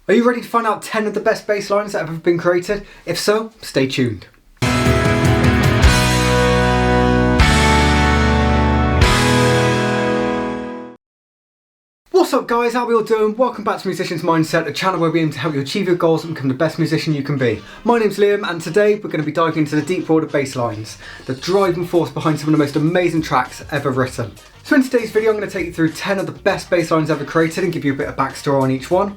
Are you ready to find out 10 of the best bass lines that have ever been created? If so, stay tuned. What's up guys, how are we all doing? Welcome back to Musician's Mindset, a channel where we aim to help you achieve your goals and become the best musician you can be. My name's Liam and today we're going to be diving into the deep world of bass lines, the driving force behind some of the most amazing tracks ever written. So in today's video I'm going to take you through 10 of the best bass lines ever created and give you a bit of backstory on each one.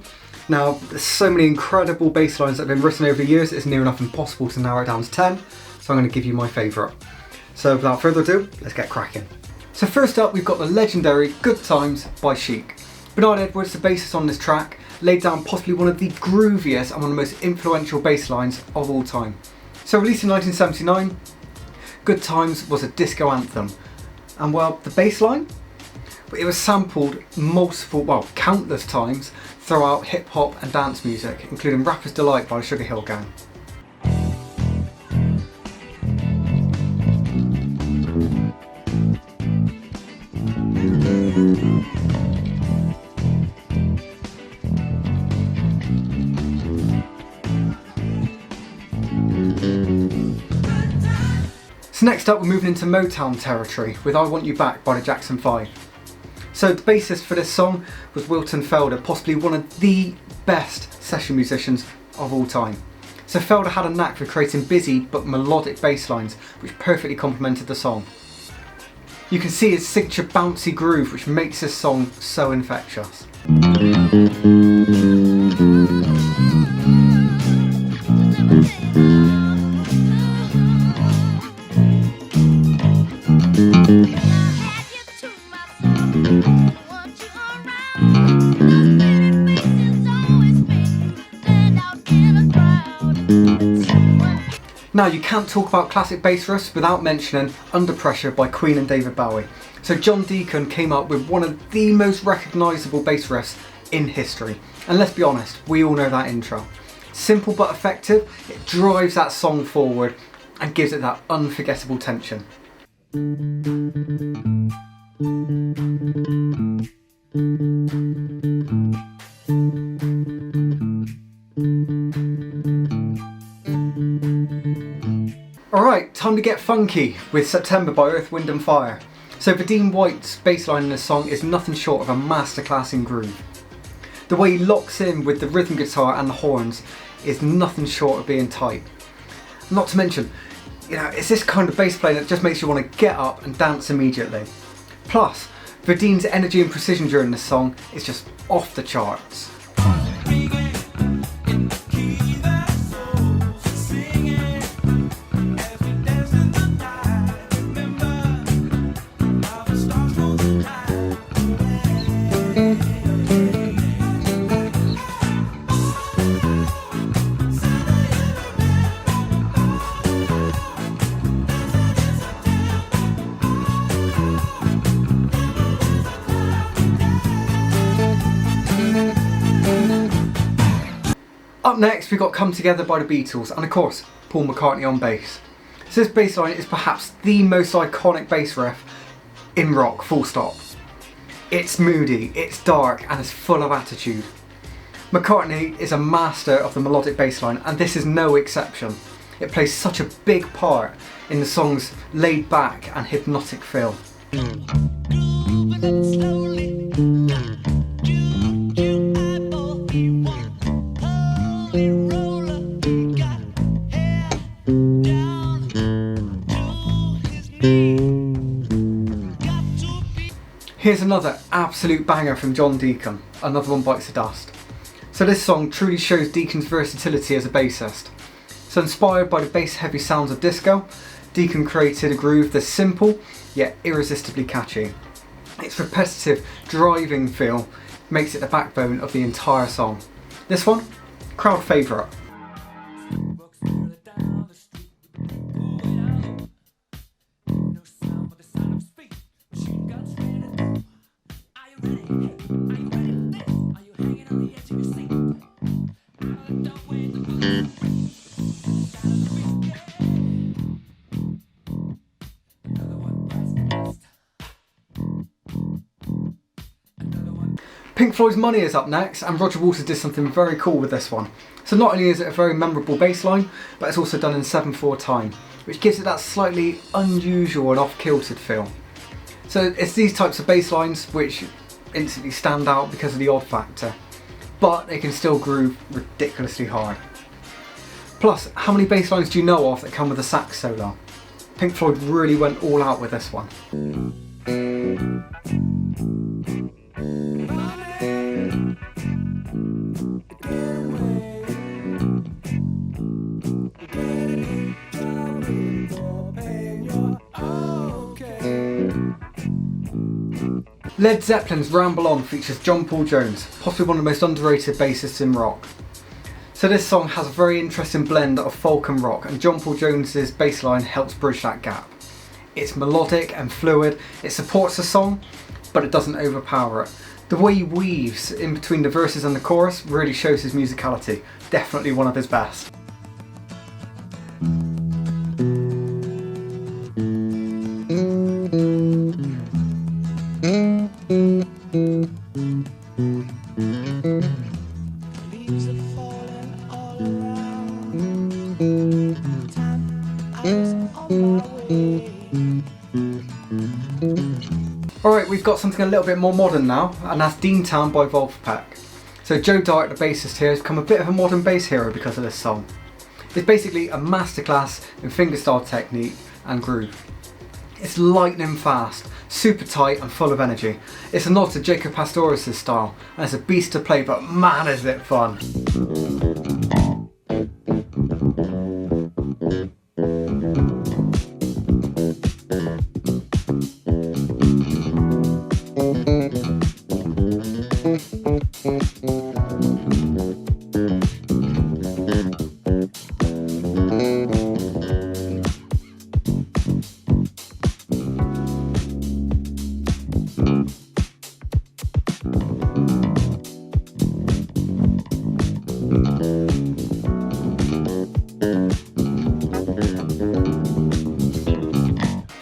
Now, there's so many incredible bass lines that have been written over the years, it's near enough impossible to narrow it down to 10, so I'm going to give you my favourite. So without further ado, let's get cracking. So first up, we've got the legendary Good Times by Chic. Bernard Edwards, the bassist on this track, laid down possibly one of the grooviest and one of the most influential bass lines of all time. So released in 1979, Good Times was a disco anthem. And well, the bass line? It was sampled countless times throughout hip hop and dance music, including Rapper's Delight by the Sugar Hill Gang. So next up we're moving into Motown territory with I Want You Back by the Jackson 5. So the bassist for this song was Wilton Felder, possibly one of the best session musicians of all time. So Felder had a knack for creating busy but melodic bass lines which perfectly complemented the song. You can see his signature bouncy groove which makes this song so infectious. Now you can't talk about classic bass riffs without mentioning Under Pressure by Queen and David Bowie. So John Deacon came up with one of the most recognisable bass riffs in history. And let's be honest, we all know that intro. Simple but effective, it drives that song forward and gives it that unforgettable tension. Alright, time to get funky with September by Earth, Wind and Fire. So Dean White's bass line in this song is nothing short of a masterclass in groove. The way he locks in with the rhythm guitar and the horns is nothing short of being tight. Not to mention, it's this kind of bass playing that just makes you want to get up and dance immediately. Plus, Dean's energy and precision during this song is just off the charts. Up next we got Come Together by the Beatles and of course Paul McCartney on bass. So this bass line is perhaps the most iconic bass riff in rock, full stop. It's moody, it's dark and it's full of attitude. McCartney is a master of the melodic bass line and this is no exception. It plays such a big part in the song's laid back and hypnotic feel. Here's another absolute banger from John Deacon, Another One Bites the Dust. So this song truly shows Deacon's versatility as a bassist. So inspired by the bass heavy sounds of disco, Deacon created a groove that's simple yet irresistibly catchy. Its repetitive, driving feel makes it the backbone of the entire song. This one, crowd favourite. Pink Floyd's Money is up next, and Roger Waters did something very cool with this one. So not only is it a very memorable bass line, but it's also done in 7/4 time, which gives it that slightly unusual and off-kilted feel. So it's these types of bass lines which instantly stand out because of the odd factor, but they can still groove ridiculously hard. Plus, how many bass lines do you know of that come with a sax solo? Pink Floyd really went all out with this one. Led Zeppelin's Ramble On features John Paul Jones, possibly one of the most underrated bassists in rock. So this song has a very interesting blend of folk and rock, and John Paul Jones's bass line helps bridge that gap. It's melodic and fluid, it supports the song, but it doesn't overpower it. The way he weaves in between the verses and the chorus really shows his musicality, definitely one of his best. Alright, we've got something a little bit more modern now, and that's Dean Town by Vulfpeck. So Joe Dart, the bassist here, has become a bit of a modern bass hero because of this song. It's basically a masterclass in fingerstyle technique and groove. It's lightning fast, super tight and full of energy. It's a nod to Jaco Pastorius' style, and it's a beast to play, but man is it fun!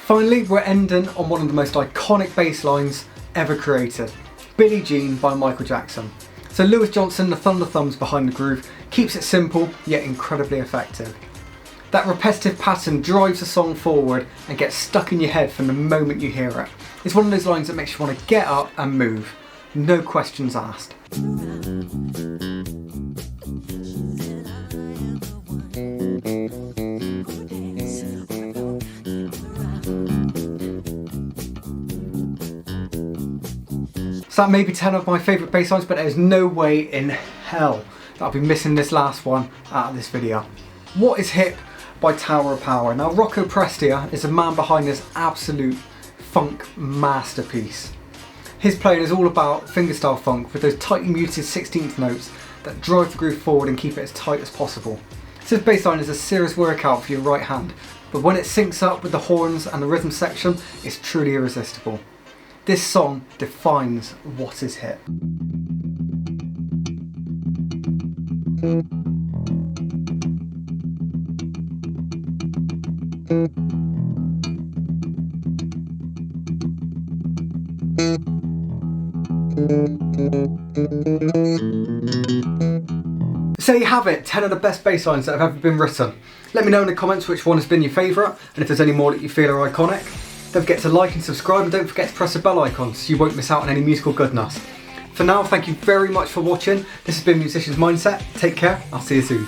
Finally, we're ending on one of the most iconic bass lines ever created, Billie Jean by Michael Jackson. So Louis Johnson, the Thunder Thumbs behind the groove, keeps it simple yet incredibly effective. That repetitive pattern drives the song forward and gets stuck in your head from the moment you hear it. It's one of those lines that makes you want to get up and move, no questions asked. So that may be 10 of my favourite bass lines, but there's no way in hell that I'll be missing this last one out of this video. What is Hip by Tower of Power? Now Rocco Prestia is the man behind this absolute funk masterpiece. His playing is all about fingerstyle funk with those tightly muted 16th notes that drive the groove forward and keep it as tight as possible. So this bass line is a serious workout for your right hand, but when it syncs up with the horns and the rhythm section, it's truly irresistible. This song defines what is hip. So you have it, 10 of the best bass lines that have ever been written. Let me know in the comments which one has been your favourite, and if there's any more that you feel are iconic. Don't forget to like and subscribe, and don't forget to press the bell icon so you won't miss out on any musical goodness. For now, thank you very much for watching. This has been Musician's Mindset. Take care, I'll see you soon.